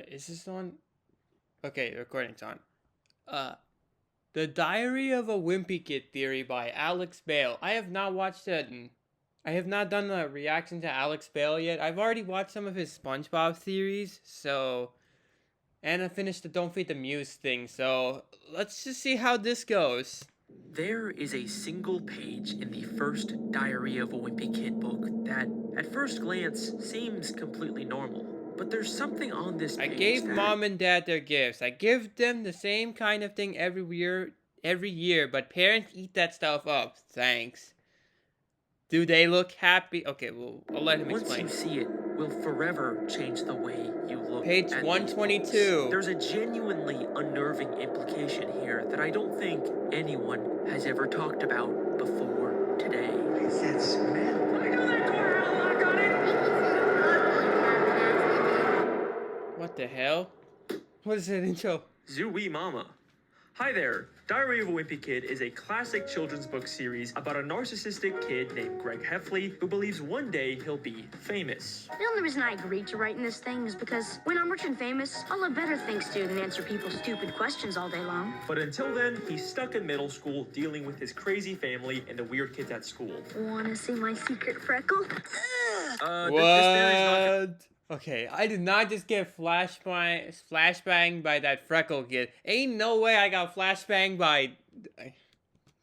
Is this on? Okay, recording's on. Uh, The Diary of a Wimpy Kid Theory by Alex Bale. I have not watched it. I have not done a reaction to Alex Bale yet. I've already watched some of his SpongeBob theories, so. And I finished the Don't Feed the Muse thing, so let's just see how this goes. There is a single page in the first Diary of a Wimpy Kid book that, at first glance, seems completely normal. But there's something on this I page gave that... mom and dad their gifts. I give them the same kind of thing every year, but parents eat that stuff up. Thanks. Do they look happy? Okay, well, I'll let him Once explain. you see it, will forever change the way you look Page at these books. 122. There's a genuinely unnerving implication here that I don't think anyone has ever talked about before today. That smell. Let me go that door, I'll lock on it! What the hell? What is that intro? Zooey Mama. Hi there. Diary of a Wimpy Kid is a classic children's book series about a narcissistic kid named Greg Heffley who believes one day he'll be famous. The only reason I agreed to write in this thing is because when I'm rich and famous, I'll have better things to do than answer people's stupid questions all day long. But until then, he's stuck in middle school dealing with his crazy family and the weird kids at school. Wanna see my secret freckle? What? This theory's not Okay, I did not just get flashbanged by that freckle kid. Ain't no way I got flashbanged by.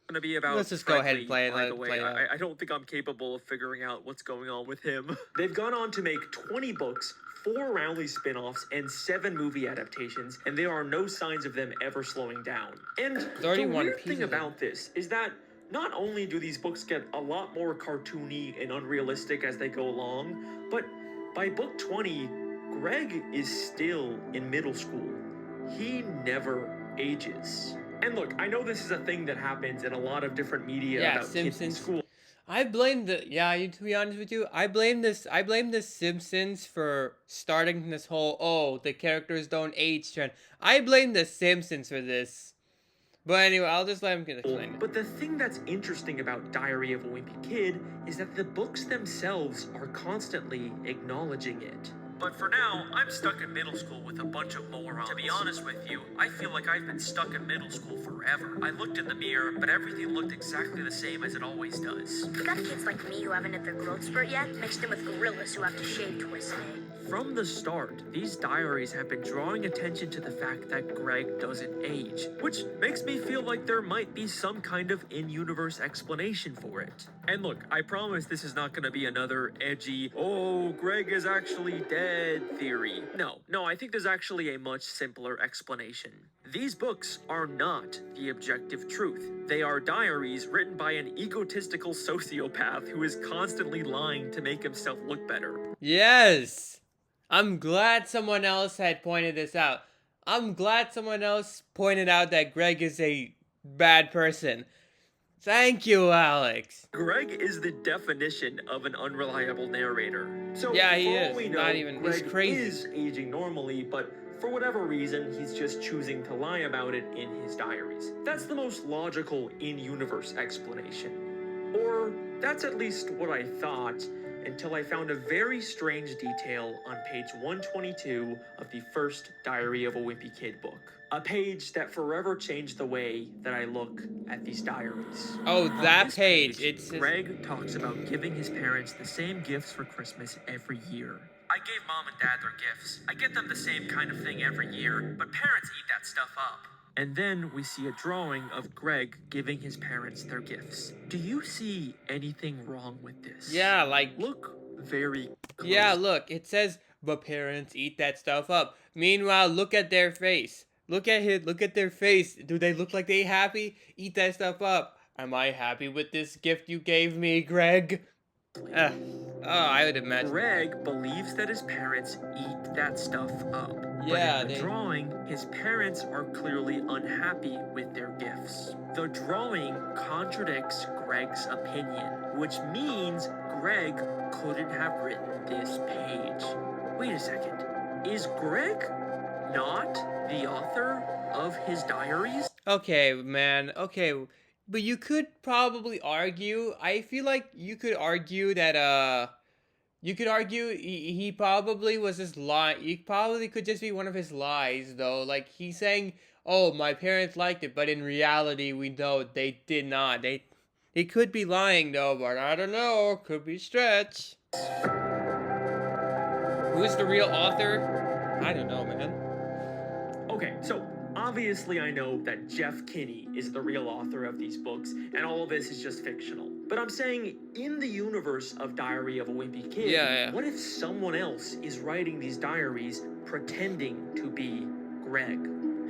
gonna be about Let's just go ahead and Fregley, play it, by let the it way. play out. I don't think I'm capable of figuring out what's going on with him. They've gone on to make 20 books, 4 Rowley spin-offs, and 7 movie adaptations, and there are no signs of them ever slowing down. And the already one weird piece thing of them. about this is that not only do these books get a lot more cartoony and unrealistic as they go along, but by book 20, Greg is still in middle school. He never ages. And look, I know this is a thing that happens in a lot of different media Yeah, about kids in Simpsons. school. I blame the to be honest with you, I blame the Simpsons for starting this whole the characters don't age trend. I blame the Simpsons for this. But anyway, I'll just let him explain it. But the thing that's interesting about Diary of a Wimpy Kid is that the books themselves are constantly acknowledging it. But for now, I'm stuck in middle school with a bunch of morons. To be honest with you, I feel like I've been stuck in middle school forever. I looked in the mirror, but everything looked exactly the same as it always does. You got kids like me who haven't hit their growth spurt yet, mixed in with gorillas who have to shave twice a day. From the start, these diaries have been drawing attention to the fact that Greg doesn't age, which makes me feel like there might be some kind of in-universe explanation for it. And look, I promise this is not going to be another edgy, oh, Greg is actually dead theory. No, I think there's actually a much simpler explanation. These books are not the objective truth. They are diaries written by an egotistical sociopath who is constantly lying to make himself look better. Yes! I'm glad someone else had pointed this out. I'm glad someone else pointed out that Greg is a bad person. Thank you, Alex. Greg is the definition of an unreliable narrator. So Yeah, he for all is. we know, Not even- he's Greg crazy. is aging normally, but for whatever reason, he's just choosing to lie about it in his diaries. That's the most logical in-universe explanation. Or that's at least what I thought, until I found a very strange detail on page 122 of the first Diary of a Wimpy Kid book. A page that forever changed the way that I look at these diaries. Oh, On that this page. It's Greg talks about giving his parents the same gifts for Christmas every year. I gave mom and dad their gifts. I get them the same kind of thing every year, but parents eat that stuff up. And then we see a drawing of Greg giving his parents their gifts. Do you see anything wrong with this? Yeah, like... Look very close. Yeah, look, it says, but parents eat that stuff up. Meanwhile, look at their face. Look at their face. Do they look like they happy? Eat that stuff up. Am I happy with this gift you gave me, Greg? I would imagine. Greg believes that his parents eat that stuff up. Yeah, but in the drawing, his parents are clearly unhappy with their gifts. The drawing contradicts Greg's opinion, which means Greg couldn't have written this page. Wait a second. Is Greg not the author of his diaries? Okay, man. Okay, but you could probably argue. I feel like you could argue that You could argue he probably was just lying. He probably could just be one of his lies, though. Like, he's saying, oh, my parents liked it, but in reality, we know they did not. They could be lying, though, but I don't know. Could be stretch. Who's the real author? I don't know, man. Okay, so obviously I know that Jeff Kinney is the real author of these books, and all of this is just fictional. But I'm saying, in the universe of Diary of a Wimpy Kid, Yeah. what if someone else is writing these diaries pretending to be Greg?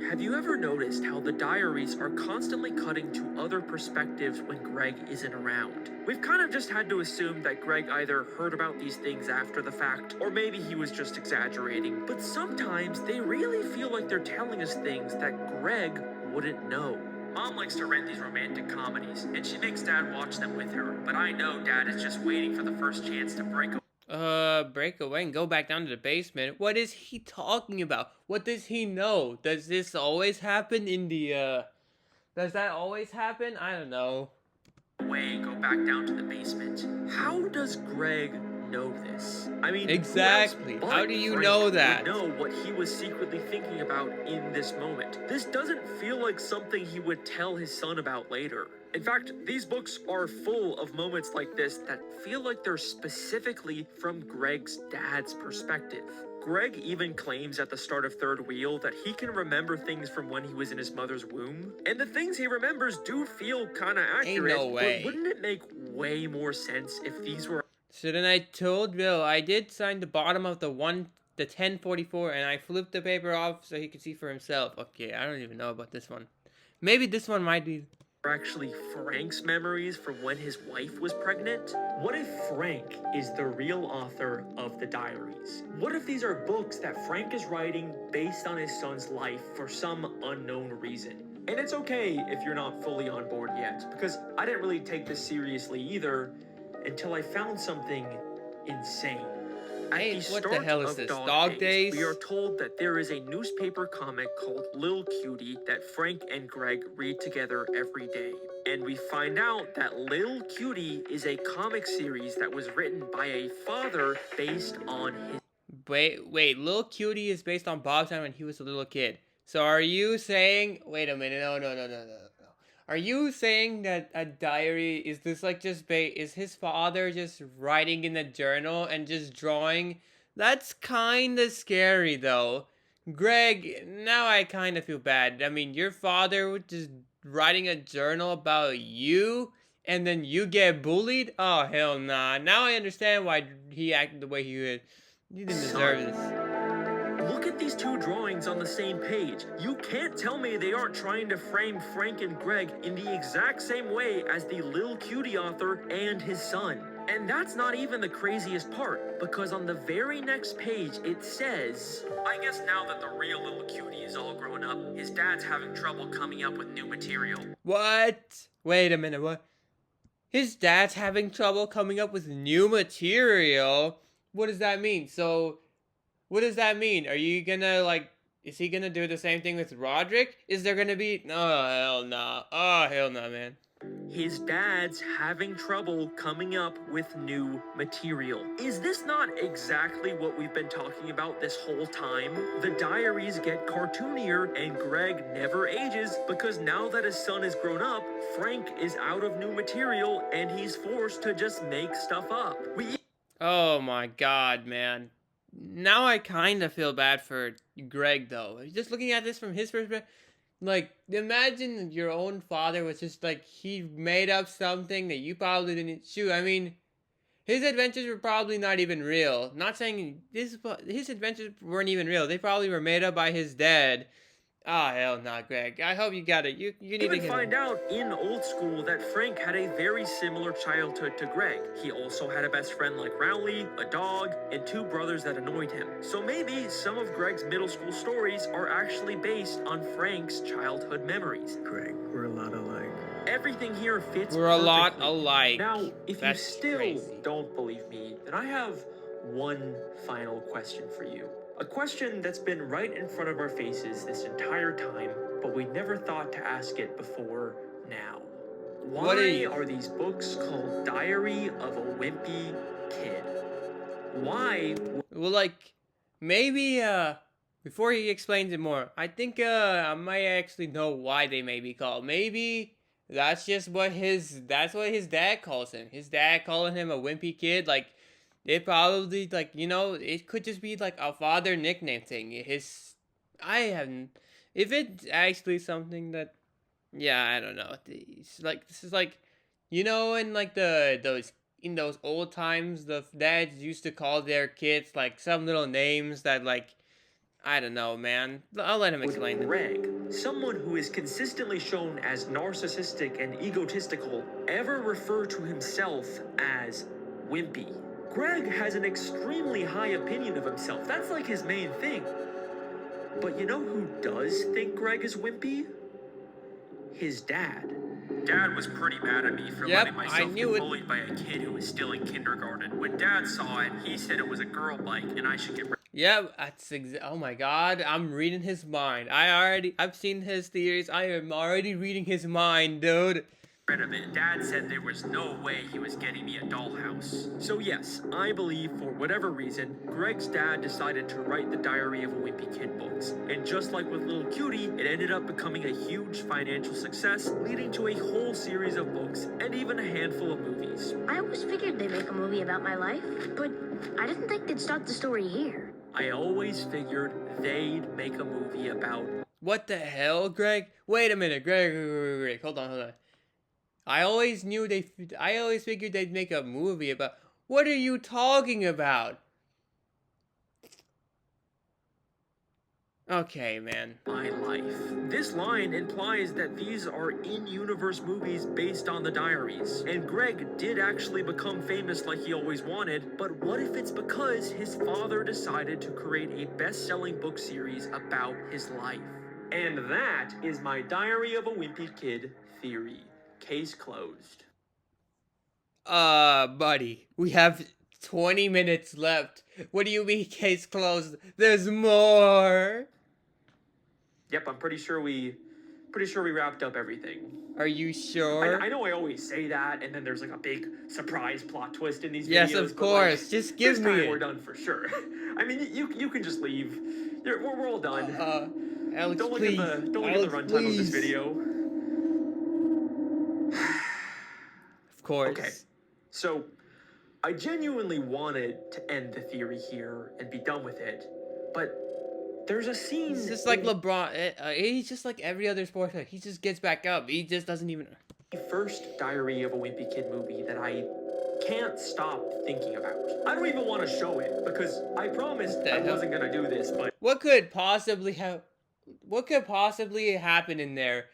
Have you ever noticed how the diaries are constantly cutting to other perspectives when Greg isn't around? We've kind of just had to assume that Greg either heard about these things after the fact, or maybe he was just exaggerating, but sometimes they really feel like they're telling us things that Greg wouldn't know. Mom likes to rent these romantic comedies, and she makes Dad watch them with her, but I know Dad is just waiting for the first chance to break away. Break away and go back down to the basement. What is he talking about? What does he know? Does this always happen in the, does that always happen? I don't know. Away and go back down to the basement. How does Greg know this? I mean, exactly. Who else How but do you Frank know would that? know what he was secretly thinking about in this moment. This doesn't feel like something he would tell his son about later. In fact, these books are full of moments like this that feel like they're specifically from Greg's dad's perspective. Greg even claims at the start of Third Wheel that he can remember things from when he was in his mother's womb. And the things he remembers do feel kinda accurate, no way. but wouldn't it make way more sense if these were... So then I told Bill I did sign the bottom of the 1044 and I flipped the paper off so he could see for himself. Okay, I don't even know about this one. Maybe this one might be... actually Frank's memories from when his wife was pregnant? What if Frank is the real author of the diaries? What if these are books that Frank is writing based on his son's life for some unknown reason? And it's okay if you're not fully on board yet, because I didn't really take this seriously either until I found something insane. At Hey, the what the start hell is of this? Dog Dog Days? We are told that there is a newspaper comic called Lil Cutie that Frank and Greg read together every day. And we find out that Lil Cutie is a comic series that was written by a father based on his... Wait, Lil Cutie is based on Bob's time when he was a little kid. So are you saying... Wait a minute, no. Are you saying that a diary, is this like just is his father just writing in a journal and just drawing? That's kind of scary though. Greg, now I kind of feel bad. I mean, your father was just writing a journal about you and then you get bullied? Oh, hell nah. Now I understand why he acted the way he did. You didn't deserve this. Look at these two drawings on the same page. You can't tell me they aren't trying to frame Frank and Greg in the exact same way as the Lil Cutie author and his son. And that's not even the craziest part, because on the very next page it says, I guess now that the real Lil Cutie is all grown up, his dad's having trouble coming up with new material. What? Wait a minute, what? His dad's having trouble coming up with new material? What does that mean? So... what does that mean? Are you gonna, like, is he gonna do the same thing with Roderick? Is there gonna be... oh, hell nah. Oh, hell nah, man. His dad's having trouble coming up with new material. Is this not exactly what we've been talking about this whole time? The diaries get cartoonier and Greg never ages because now that his son is grown up, Frank is out of new material and he's forced to just make stuff up. Oh my god, man. Now I kind of feel bad for Greg, though. Just looking at this from his perspective, like, imagine your own father was just like, he made up something that you probably didn't shoot. I mean, his adventures were probably not even real. Not saying his adventures weren't even real. They probably were made up by his dad. Ah, hell no, Greg. I hope you got it. You need to even get find out in old school that Frank had a very similar childhood to Greg. He also had a best friend like Rowley, a dog, and two brothers that annoyed him. So maybe some of Greg's middle school stories are actually based on Frank's childhood memories. Greg, we're a lot alike. Everything here fits We're a lot perfectly. alike. Now, if That's you still crazy. don't believe me, then I have one final question for you. A question that's been right in front of our faces this entire time, but we never thought to ask it before now. What Why are these books called Diary of a Wimpy Kid? why Well, like, maybe, before he explains it more, I think, I might actually know why they may be called. Maybe that's just that's what his dad calls him. His dad calling him a wimpy kid, like, it probably, like, it could just be, like, a father nickname thing. I haven't, if it's actually something that, yeah, I don't know. This is like, in like in those old times, the dads used to call their kids like some little names that, like, I don't know, man. I'll let him would explain it. Greg, someone who is consistently shown as narcissistic and egotistical, ever refer to himself as Wimpy? Greg has an extremely high opinion of himself. That's like his main thing. But you know who does think Greg is wimpy? His dad. Dad was pretty mad at me for Yep, letting I myself knew get it. bullied by a kid who was still in kindergarten. When Dad saw it, he said it was a girl bike and I should get Yep, oh my god, I'm reading his mind. I've seen his theories. I am already reading his mind, dude. rid of it. Dad said there was no way he was getting me a dollhouse. So yes, I believe for whatever reason, Greg's dad decided to write the Diary of a Wimpy Kid books. And just like with little Cutie, it ended up becoming a huge financial success, leading to a whole series of books and even a handful of movies. I always figured they'd make a movie about my life, but I didn't think they'd start the story here. I always figured they'd make a movie about... What the hell, Greg? Wait a minute, Greg. Hold on. I always figured they'd make a movie about. What are you talking about? Okay, man. My life. This line implies that these are in-universe movies based on the diaries. And Greg did actually become famous like he always wanted, but what if it's because his father decided to create a best-selling book series about his life? And that is my Diary of a Wimpy Kid theory. Case closed. Buddy, we have 20 minutes left. What do you mean, case closed? There's more. Yep, I'm pretty sure we wrapped up everything. Are you sure? I know I always say that, and then there's like a big surprise plot twist in these videos. Yes, of course. Like, just give me it. We're done for sure. I mean, you can just leave. We're all done. Alex, don't please. Look at the runtime of this video. Of course. Okay, so I genuinely wanted to end the theory here and be done with it, but there's a scene. He's just like LeBron. He's just like every other sports player. He just gets back up. He just doesn't even. The first Diary of a Wimpy Kid movie that I can't stop thinking about. I don't even want to show it because I promised I wasn't gonna do this, but what could possibly happen in there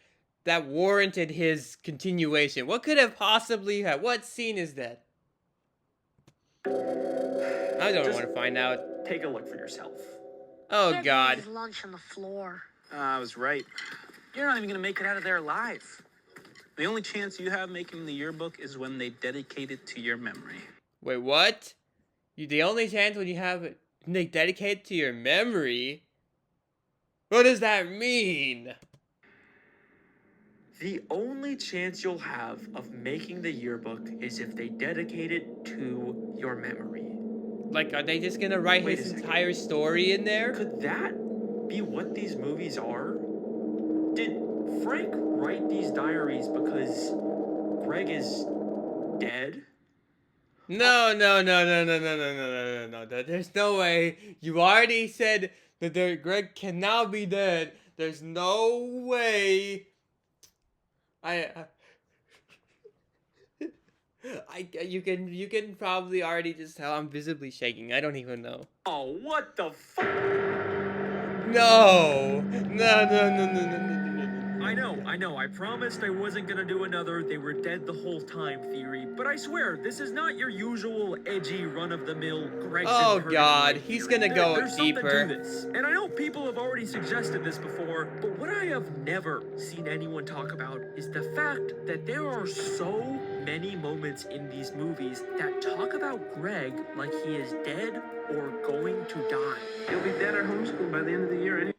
that warranted his continuation? What could have possibly happened? What scene is that? I don't want to find out. Take a look for yourself. Oh God. His lunch on the floor. I was right. You're not even gonna make it out of there alive. The only chance you have making the yearbook is when they dedicate it to your memory. Wait, what? The only chance when you have it, they dedicate it to your memory? What does that mean? The only chance you'll have of making the yearbook is if they dedicate it to your memory. Like, are they just gonna write his entire story in there? Could that be what these movies are? Did Frank write these diaries because Greg is dead? No. There's no way. You already said that Greg cannot be dead. There's no way. You can probably already just tell I'm visibly shaking. I don't even know. Oh, what the fuck? No. I know. I promised I wasn't gonna do another "they were dead the whole time" theory, but I swear, this is not your usual edgy, run-of-the-mill Gregson. Oh God, he's gonna go There's deeper. something to this. And I know people have already suggested this before, but what I have never seen anyone talk about is the fact that there are so many moments in these movies that talk about Greg like he is dead or going to die. You'll be dead or homeschooled by the end of the year anyway.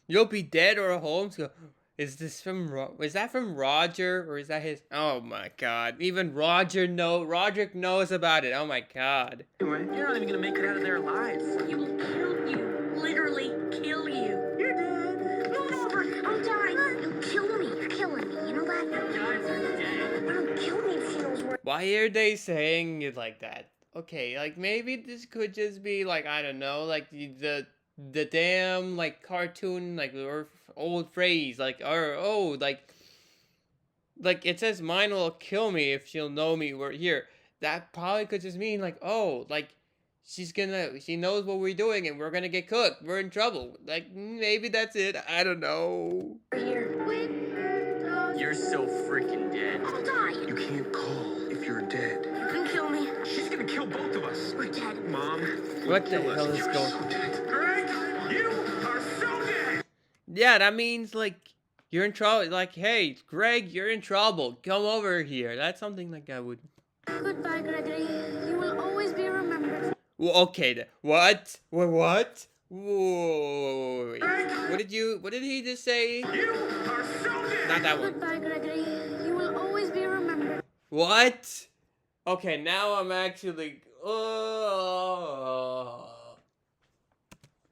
You'll be dead or homeschooled. Is this from is that from Roger or is that his? Oh my god! Even Roderick knows about it. Oh my god! You're not even gonna make it out of there alive. He will kill you. Literally kill you. You're dead. No, I'm dying. He'll kill me. You're killing me. You know that? Guys are dead. Don't kill me if she knows where. Why are they saying it like that? Okay, like maybe this could just be like I don't know, like the damn like cartoon like or old phrase like or oh like it says mine will kill me if she'll know me we're here. That probably could just mean like oh like she knows what we're doing and we're gonna get cooked. We're in trouble. Like maybe that's it. I don't know. Here. You're so freaking dead. I'll die. You can't call if you're dead. You can kill me. She's gonna kill both of us. We're dead. Mom. What the hell is going on? Greg, you are so dead. Yeah, that means like you're in trouble. Like, hey, Greg, you're in trouble. Come over here. That's something like I would. Goodbye, Gregory. You will always be remembered. Well, okay. What? What? Whoa. Wait. What did he just say? You are so dead. Not that one. Goodbye, Gregory. You will always be remembered. What? Okay, now I'm actually.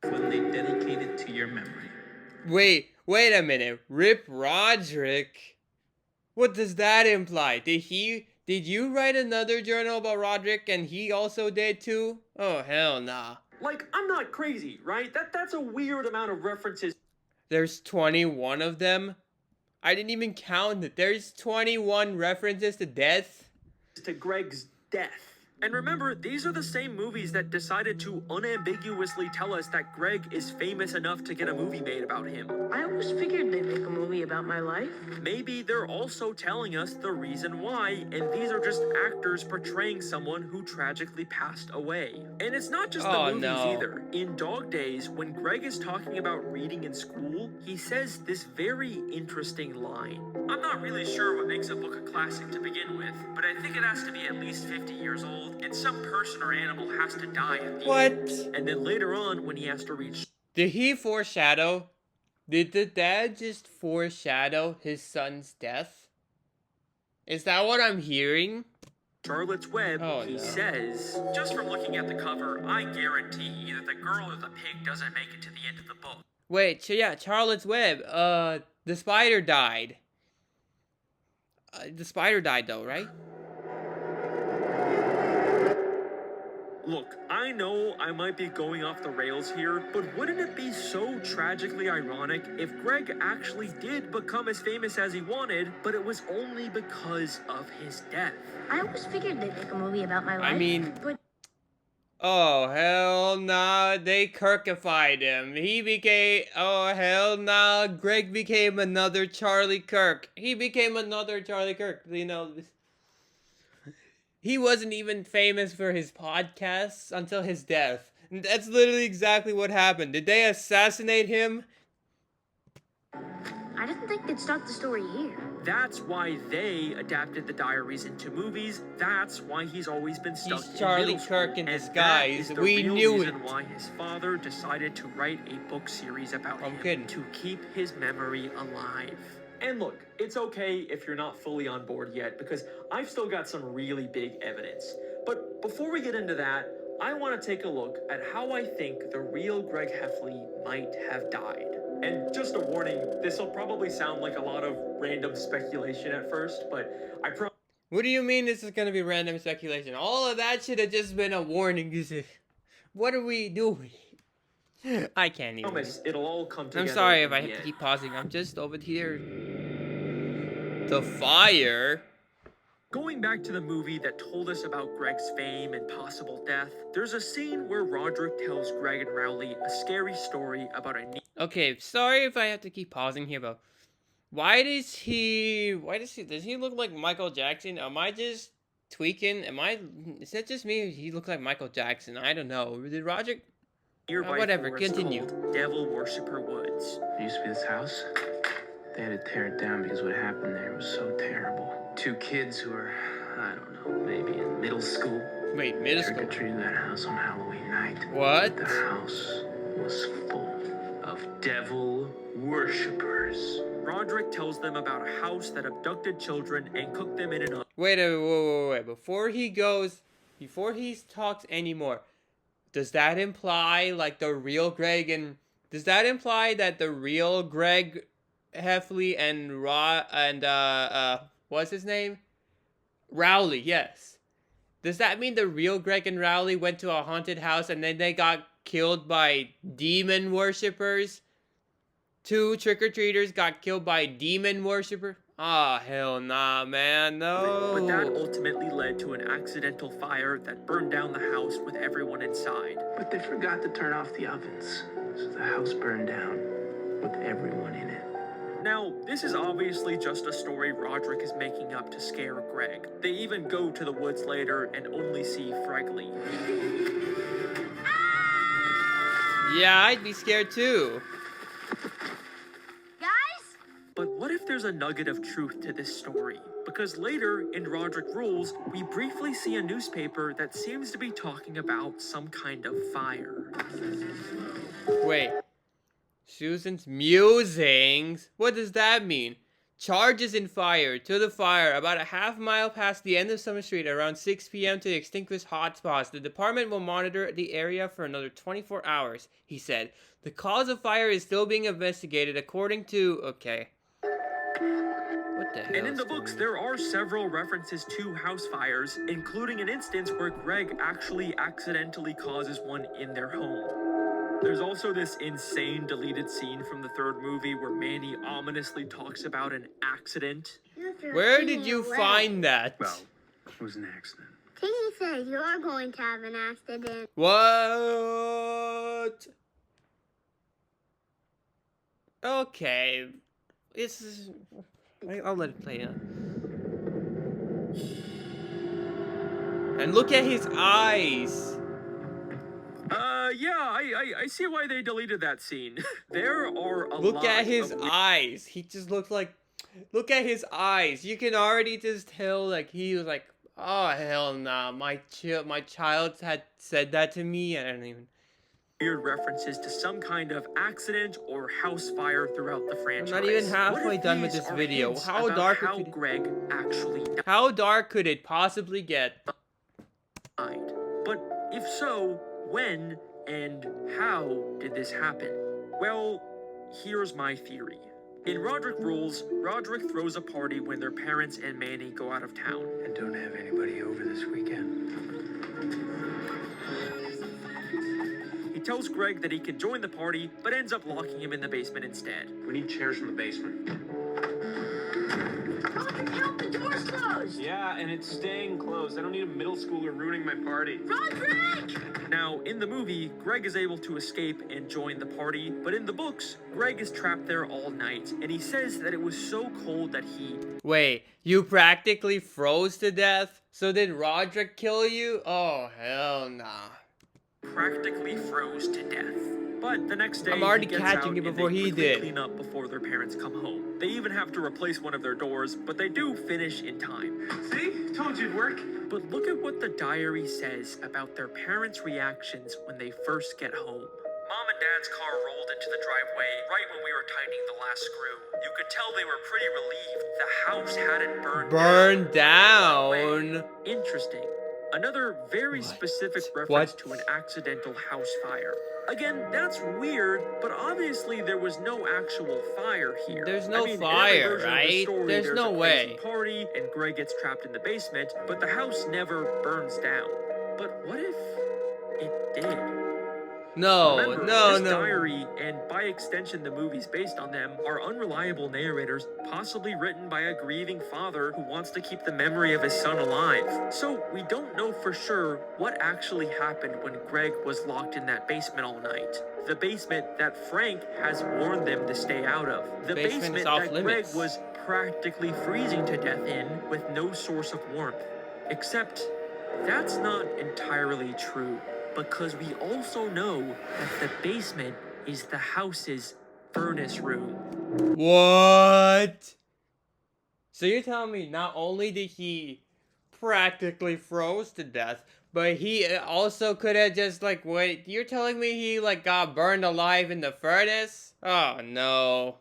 When they dedicate it to your memory. Wait a minute. Rip Roderick? What does that imply? Did you write another journal about Roderick and he also did too? Oh, hell nah. Like, I'm not crazy, right? That's a weird amount of references There's 21 of them? I didn't even count it. There's 21 references to death? to Greg's death. And remember, these are the same movies that decided to unambiguously tell us that Greg is famous enough to get a movie made about him. I always figured they'd make a movie about my life. Maybe they're also telling us the reason why, and these are just actors portraying someone who tragically passed away. And it's not just the Oh, movies no. either. In Dog Days, when Greg is talking about reading in school, he says this very interesting line. I'm not really sure what makes a book a classic to begin with, but I think it has to be at least 50 years old, and some person or animal has to die at the What? end. And then later on, when he has to read Did he foreshadow? Did the dad just foreshadow his son's death? Is that what I'm hearing? Charlotte's Web, Oh, he no. says, just from looking at the cover, I guarantee either the girl or the pig doesn't make it to the end of the book. Wait, so yeah, Charlotte's Web. The spider died. The spider died though, right? Look, I know I might be going off the rails here, but wouldn't it be so tragically ironic if Greg actually did become as famous as he wanted, but it was only because of his death? I always figured they'd make a movie about my life. I mean, but oh hell nah, they Kirkified him. He became, oh hell nah, Greg became another Charlie Kirk. He became another Charlie Kirk. You know, he wasn't even famous for his podcasts until his death. And that's literally exactly what happened. Did they assassinate him? I didn't think they'd start the story here. That's why they adapted the diaries into movies. That's why he's always been stuck He's in Charlie middle Kirk school. in And disguise. that is the We real knew reason it. why his father decided to write a book series about I'm him kidding. to keep his memory alive. And look, it's okay if you're not fully on board yet, because I've still got some really big evidence. But before we get into that, I want to take a look at how I think the real Greg Heffley might have died. And just a warning, this will probably sound like a lot of random speculation at first, but I promise What do you mean this is gonna be random speculation? All of that should have just been a warning. What are we doing? I can't even. it'll all come together. I'm sorry in if I the have to end. keep pausing. I'm just over here. The fire? Going back to the movie that told us about Greg's fame and possible death, there's a scene where Roderick tells Greg and Rowley a scary story about a Okay, sorry if I have to keep pausing here, but does he look like Michael Jackson? Am I just tweaking? Is that just me? He looked like Michael Jackson. I don't know. Did Roger? nearby whatever, forest continue. called Devil Worshipper Woods. There used to be this house. They had to tear it down because what happened there was so terrible. Two kids who were, I don't know, maybe in middle school. Wait, middle school? Trick-or-treated that house on Halloween night. What? The house was full of devil worshippers. Roderick tells them about a house that abducted children and cooked them in an oven. Wait. Before he talks anymore, does that imply like the real Greg and does that imply that the real Greg Heffley and what's his name? Rowley, yes. Does that mean the real Greg and Rowley went to a haunted house and then they got killed by demon worshippers? Two trick-or-treaters got killed by demon worshippers? Ah, oh, hell nah, man, no. But that ultimately led to an accidental fire that burned down the house with everyone inside. But they forgot to turn off the ovens, so the house burned down with everyone in it. Now, this is obviously just a story Roderick is making up to scare Greg. They even go to the woods later and only see Fregley. Yeah, I'd be scared too. Guys? But what if there's a nugget of truth to this story? Because later, in Roderick Rules, we briefly see a newspaper that seems to be talking about some kind of fire. Wait. Susan's musings? What does that mean? Charges in fire. To the fire. About a half mile past the end of Summer Street, around 6 p.m. to extinguish hotspots. The department will monitor the area for another 24 hours, he said. The cause of fire is still being investigated according to... Okay. What the hell? And in the books, there are several references to house fires, including an instance where Greg actually accidentally causes one in their home. There's also this insane deleted scene from the third movie where Manny ominously talks about an accident. Where did you find that? Well, it was an accident. Tinky says you're going to have an accident. What? Okay. I'll let it play out. And look at his eyes. Yeah, I see why they deleted that scene. There are a lot Look at his of eyes. He just looks like... Look at his eyes. You can already just tell, like, he was like, oh, hell nah. My child had said that to me. I don't even... weird references to some kind of accident or house fire throughout the franchise. I'm not even What halfway if done with these this are video. hints How about dark how could Greg actually How dark could it possibly get? died? But if so, when and how did this happen? Well, here's my theory. In Roderick Rules, Roderick throws a party when their parents and Manny go out of town. And don't have anybody over this weekend. He tells Greg that he can join the party, but ends up locking him in the basement instead. We need chairs from the basement. Help, the door's closed! Yeah, and it's staying closed. I don't need a middle schooler ruining my party. Roderick! Now, in the movie, Greg is able to escape and join the party, but in the books, Greg is trapped there all night, and he says that it was so cold that he... Wait, you practically froze to death? So did Roderick kill you? Oh, hell nah. practically froze to death. But the next day, I'm already he gets catching out it and before they he quickly did. clean up before their parents come home. They even have to replace one of their doors, but they do finish in time. See? Told you it'd work. But look at what the diary says about their parents' reactions when they first get home. Mom and Dad's car rolled into the driveway right when we were tightening the last screw. You could tell they were pretty relieved the house hadn't burned down. Interesting. Another very specific reference to an accidental house fire. Again, that's weird, but obviously there was no actual fire here. There's no in every fire, version of the right? story, There's no a way. crazy party, and Greg gets trapped in the basement, but the house never burns down. But what if it did? No, Remember, no, this no. diary, and by extension the movies based on them, are unreliable narrators, possibly written by a grieving father who wants to keep the memory of his son alive. So we don't know for sure what actually happened when Greg was locked in that basement all night. The basement that Frank has warned them to stay out of. The Basement is basement off that limits. Greg was practically freezing to death in with no source of warmth. Except, that's not entirely true. Because we also know that the basement is the house's furnace room. What? So you're telling me not only did he practically froze to death, But he also could have just like, wait, you're telling me he like got burned alive in the furnace? Oh no.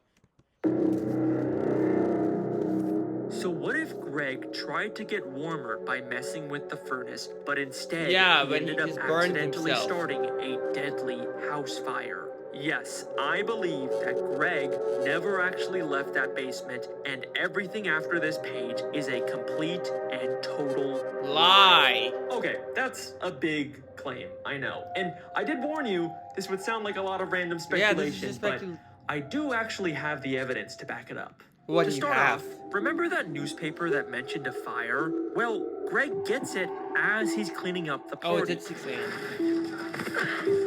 So what if Greg tried to get warmer by messing with the furnace, but instead Yeah, he but he ended up just burned accidentally himself. starting a deadly house fire? Yes, I believe that Greg never actually left that basement, and everything after this page is a complete and total Lie. Okay, that's a big claim, I know. And I did warn you, this would sound like a lot of random Yeah, this is speculation, just but I do actually have the evidence to back it up. What To do you start have? off, remember that newspaper that mentioned a fire? Well, Greg gets it as he's cleaning up the Oh, party. it's at 6 a.m.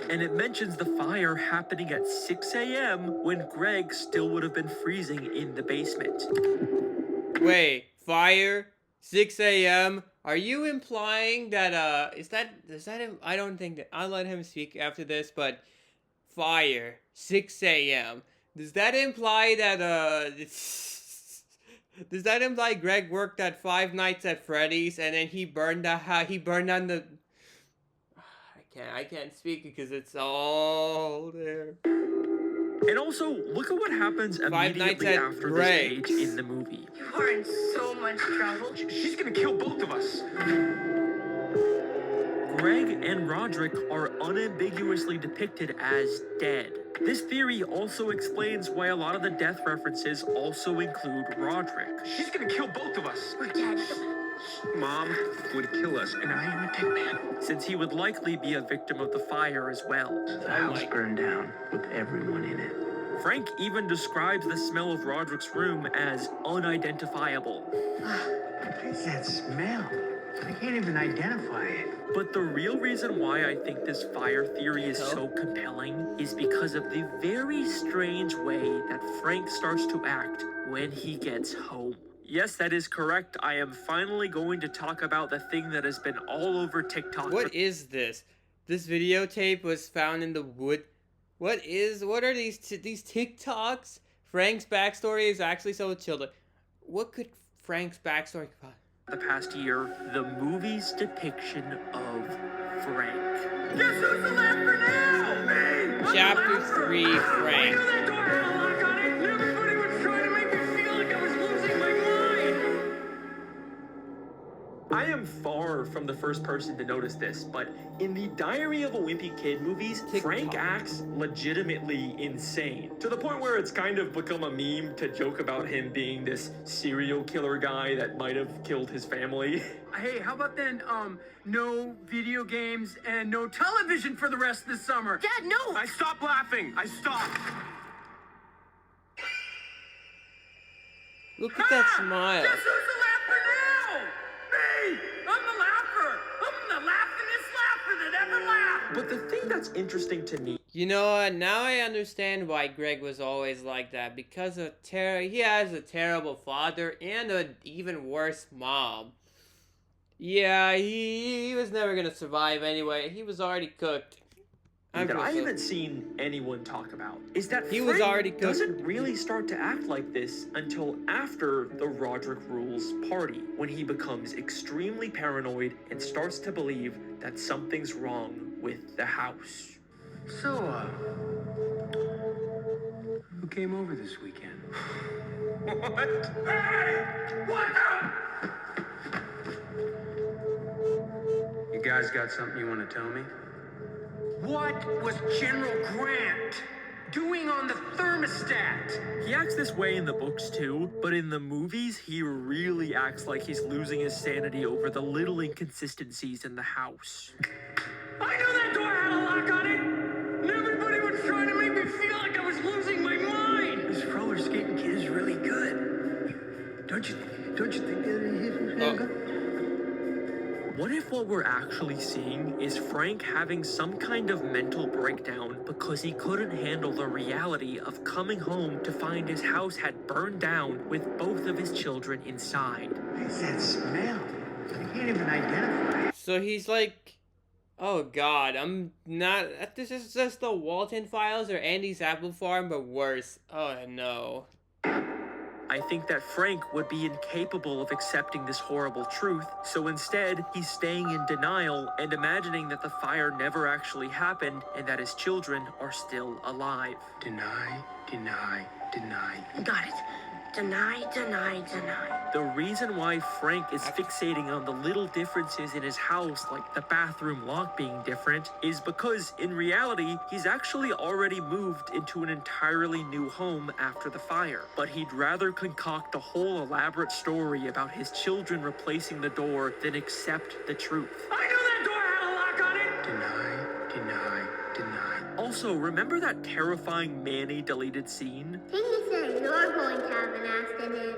And it mentions the fire happening at 6 a.m. when Greg still would have been freezing in the basement. Wait, fire? 6 a.m.? Are you implying that, I don't think that, I'll let him speak after this, but fire, 6 a.m. Does that imply that, does that imply Greg worked at Five Nights at Freddy's and then he burned down the, I can't speak because it's all there. And also, look at what happens Five Nights immediately at after Greg's. this page in the movie. You are in so much trouble. She's gonna kill both of us. Greg and Roderick are unambiguously depicted as dead. This theory also explains why a lot of the death references also include Roderick. She's gonna kill both of us. We're dead. Mom would kill us, and I am a dead man. Since he would likely be a victim of the fire as well. The house burned down with everyone in it. Frank even describes the smell of Roderick's room as unidentifiable. What is that smell? I can't even identify it. But the real reason why I think this fire theory is so compelling is because of the very strange way that Frank starts to act when he gets home. Yes, that is correct. I am finally going to talk about the thing that has been all over TikTok. What is this? This videotape was found in the wood. What are these TikToks? Frank's backstory is actually so chilled. What could Frank's backstory be? The past year, the movie's depiction of Frank. Guess who's the laughter now? Me! Chapter 3, Frank. That door had a lock on it, and everybody was trying to make me feel like I was losing my mind. I am far from the first person to notice this, but in the Diary of a Wimpy Kid movies, Frank acts legitimately insane. To the point where it's kind of become a meme to joke about him being this serial killer guy that might have killed his family. Hey, how about then, no video games and no television for the rest of the summer? Dad, no! I stopped laughing. I stopped. Look at that smile. Guess who's the laughter now? Me! I'm the laugher! I'm the laughingest laugher that ever laughed! But the thing that's interesting to me You know what? Now I understand why Greg was always like that. Because of he has a terrible father and an even worse mom. Yeah, he was never gonna survive anyway. He was already cooked. that I haven't seen anyone talk about is that He Frank was already cooked. doesn't really start to act like this until after the Roderick Rules party, when he becomes extremely paranoid and starts to believe that something's wrong with the house. So, who came over this weekend? You guys got something you want to tell me? What was General Grant doing on the thermostat? He acts this way in the books too, but in the movies, he really acts like he's losing his sanity over the little inconsistencies in the house. I knew that door had a lock on it! And everybody was trying to make me feel like I was losing my mind! This roller skating kid is really good. Don't you think that What if what we're actually seeing is Frank having some kind of mental breakdown because he couldn't handle the reality of coming home to find his house had burned down with both of his children inside? What is that smell? I can't even identify it. So he's like, oh god, I'm not. This is just the Walton Files or Andy's Apple Farm, but worse. Oh no. I think that Frank would be incapable of accepting this horrible truth, so instead, he's staying in denial and imagining that the fire never actually happened and that his children are still alive. Deny, deny, deny. Got it. Deny, deny, deny. The reason why Frank is fixating on the little differences in his house, like the bathroom lock being different, is because in reality, he's actually already moved into an entirely new home after the fire. But he'd rather concoct a whole elaborate story about his children replacing the door than accept the truth. I knew that door had a lock on it! Deny, deny, deny. Also, remember that terrifying Manny deleted scene? Pinky said you're going to have an accident.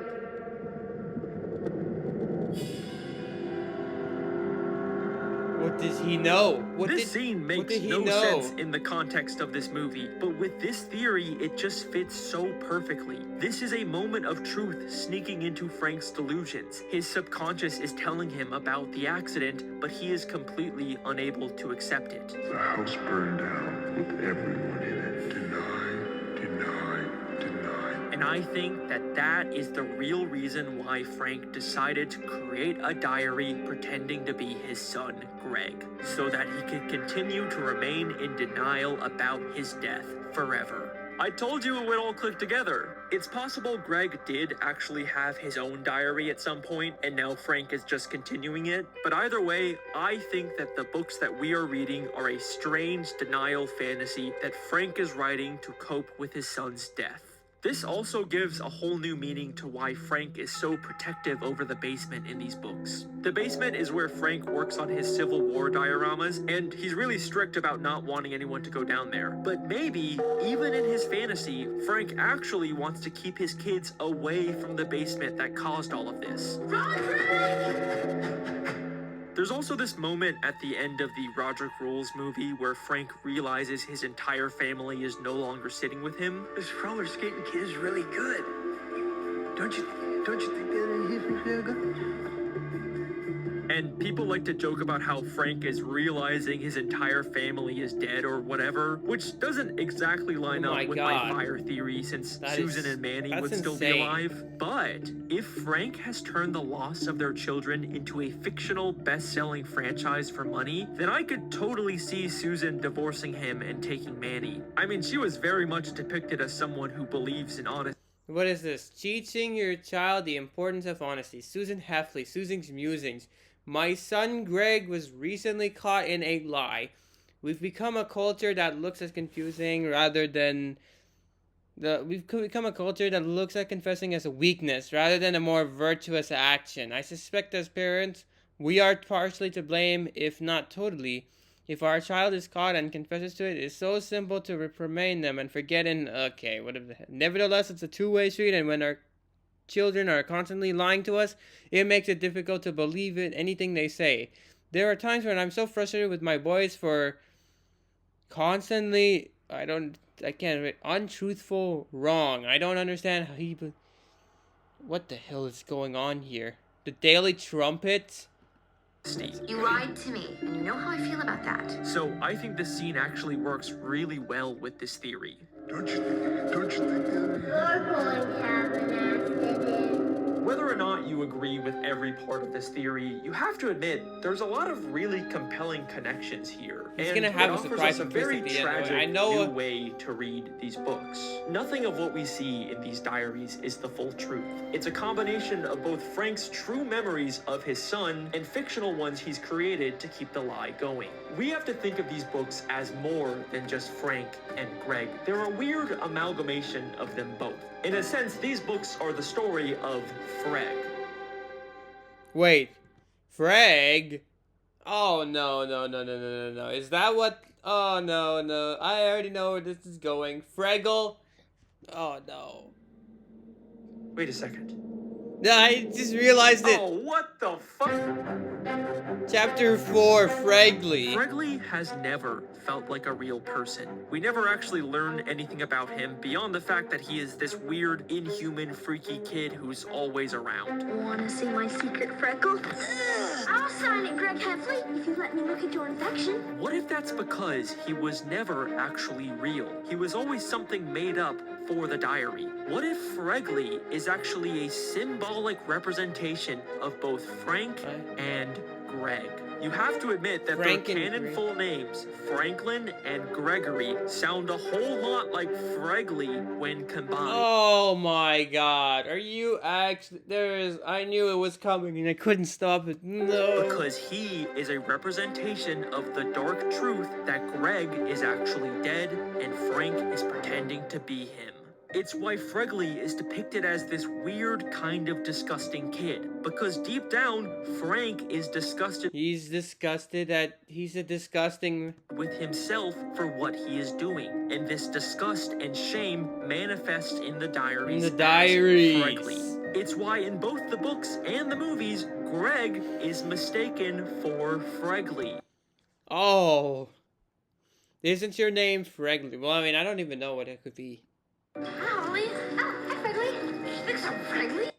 What does he know? This scene makes no sense in the context of this movie, but with this theory, it just fits so perfectly. This is a moment of truth sneaking into Frank's delusions. His subconscious is telling him about the accident, but he is completely unable to accept it. The house burned down with everyone in it. Deny, deny, deny. And I think that that is the real reason why Frank decided to create a diary pretending to be his son, Greg, so that he could continue to remain in denial about his death forever. I told you it would all click together. It's possible Greg did actually have his own diary at some point, and now Frank is just continuing it. But either way, I think that the books that we are reading are a strange denial fantasy that Frank is writing to cope with his son's death. This also gives a whole new meaning to why Frank is so protective over the basement in these books. The basement is where Frank works on his Civil War dioramas, and he's really strict about not wanting anyone to go down there. But maybe, even in his fantasy, Frank actually wants to keep his kids away from the basement that caused all of this. There's also this moment at the end of the Roderick Rules movie where Frank realizes his entire family is no longer sitting with him. This roller skating kid is really good. Don't you think that he's real good? And people like to joke about how Frank is realizing his entire family is dead or whatever, which doesn't exactly line up with my fire theory since Susan and Manny would still be alive. But if Frank has turned the loss of their children into a fictional best-selling franchise for money, then I could totally see Susan divorcing him and taking Manny. I mean, she was very much depicted as someone who believes in honesty. What is this? Teaching your child the importance of honesty. Susan Heffley, Susan's Musings. My son Greg was recently caught in a lie. We've become a culture that looks as confusing rather than we've become a culture that looks at confessing as a weakness rather than a more virtuous action. I suspect as parents, we are partially to blame, if not totally. If our child is caught and confesses to it, it's so simple to reprimand them and forget nevertheless, it's a two-way street, and when our children are constantly lying to us, it makes it difficult to believe anything they say. There are times when I'm so frustrated with my boys for constantly, untruthful, wrong. I don't understand how what the hell is going on here? The Daily Trumpet? You lied to me, and you know how I feel about that. So I think this scene actually works really well with this theory. Don't you think that You're going to have an accident. Whether or not you agree with every part of this theory, you have to admit there's a lot of really compelling connections here. He's gonna have a surprise a twist very at the end. tragic new way to read these books. Nothing of what we see in these diaries is the full truth. It's a combination of both Frank's true memories of his son and fictional ones he's created to keep the lie going. We have to think of these books as more than just Frank and Greg. They're a weird amalgamation of them both. In a sense, these books are the story of Freg. Wait, Freg? Oh, no. Is that what? Oh, no. I already know where this is going. Fregle? Oh, no. Wait a second. I just realized it. Oh, what the fuck? Chapter 4, Fregley. Fregley has never felt like a real person. We never actually learn anything about him beyond the fact that he is this weird, inhuman, freaky kid who's always around. Wanna see my secret freckle? I'll sign it, Greg Heffley, if you let me look at your infection. What if that's because he was never actually real? He was always something made up for the diary. What if Fregley is actually a symbolic representation of both Frank and Greg? You have to admit that their canon full names, Franklin and Gregory, sound a whole lot like Fregley when combined. Oh my god. Are you actually... I knew it was coming and I couldn't stop it. No. Because he is a representation of the dark truth that Greg is actually dead and Frank is pretending to be him. It's why Fregley is depicted as this weird kind of disgusting kid. Because deep down, Frank is disgusted. He's a disgusting... with himself for what he is doing. And this disgust and shame manifests in the diaries. In the diaries. Fregley. It's why in both the books and the movies, Greg is mistaken for Fregley. Oh. Isn't your name Fregley? Well, I mean, I don't even know what it could be. Holly. Oh, hi, Fregley. You think I'm Fregley?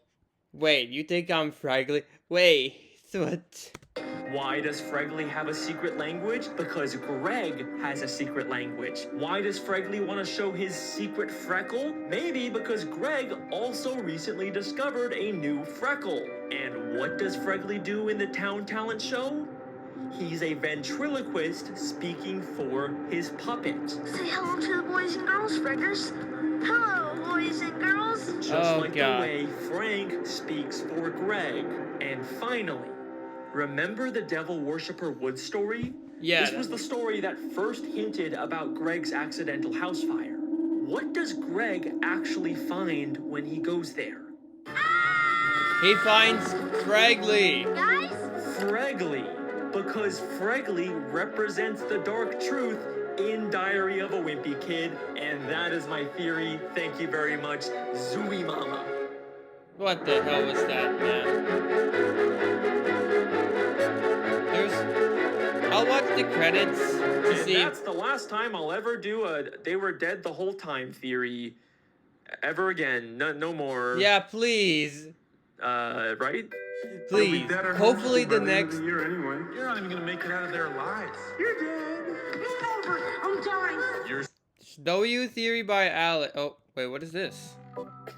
Wait, you think I'm Fregley? Wait, what? Why does Fregley have a secret language? Because Greg has a secret language. Why does Fregley want to show his secret freckle? Maybe because Greg also recently discovered a new freckle. And what does Fregley do in the town talent show? He's a ventriloquist speaking for his puppet. Say hello to the boys and girls, Freggers. Hello, boys and girls. Just like the way Frank speaks for Greg. And finally, remember the devil worshipper Wood story? Yeah. This was the story that first hinted about Greg's accidental house fire. What does Greg actually find when he goes there? He finds Fregley. Guys? Fregley. Because Fregley represents the dark truth in Diary of a Wimpy Kid, and that is my theory. Thank you very much, Zooey Mama. What the hell was that, man? I'll watch the credits to And see. that's the last time I'll ever do a they were dead the whole time theory ever again. No more. Yeah, please. Right? Please. Hopefully the next... You're not even gonna make it out of there alive. You're dead. It's over. I'm dying. W Theory by Alex. Oh, wait, what is this?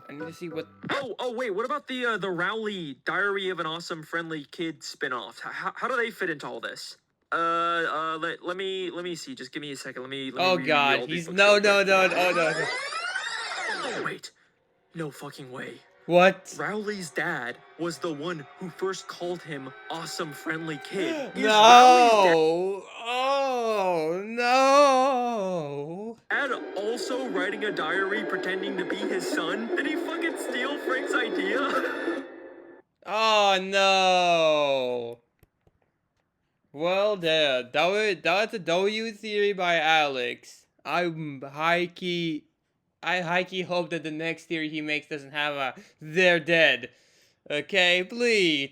I need to see what... Oh, wait, what about the Rowley Diary of an Awesome Friendly Kid spin-off? How do they fit into all this? Let me see. Just give me a second. Let me Oh review all god, these he's... books No, real no, quick. no, oh no. Wait. No fucking way. What? Rowley's dad was the one who first called him Awesome Friendly Kid. Is Rowley's No! Oh, no! dad also writing a diary pretending to be his son? Did he fucking steal Frank's idea? Oh, no! Well, that's a W Theory by Alex. I high-key hope that the next theory he makes doesn't have a "they're dead." Okay, please.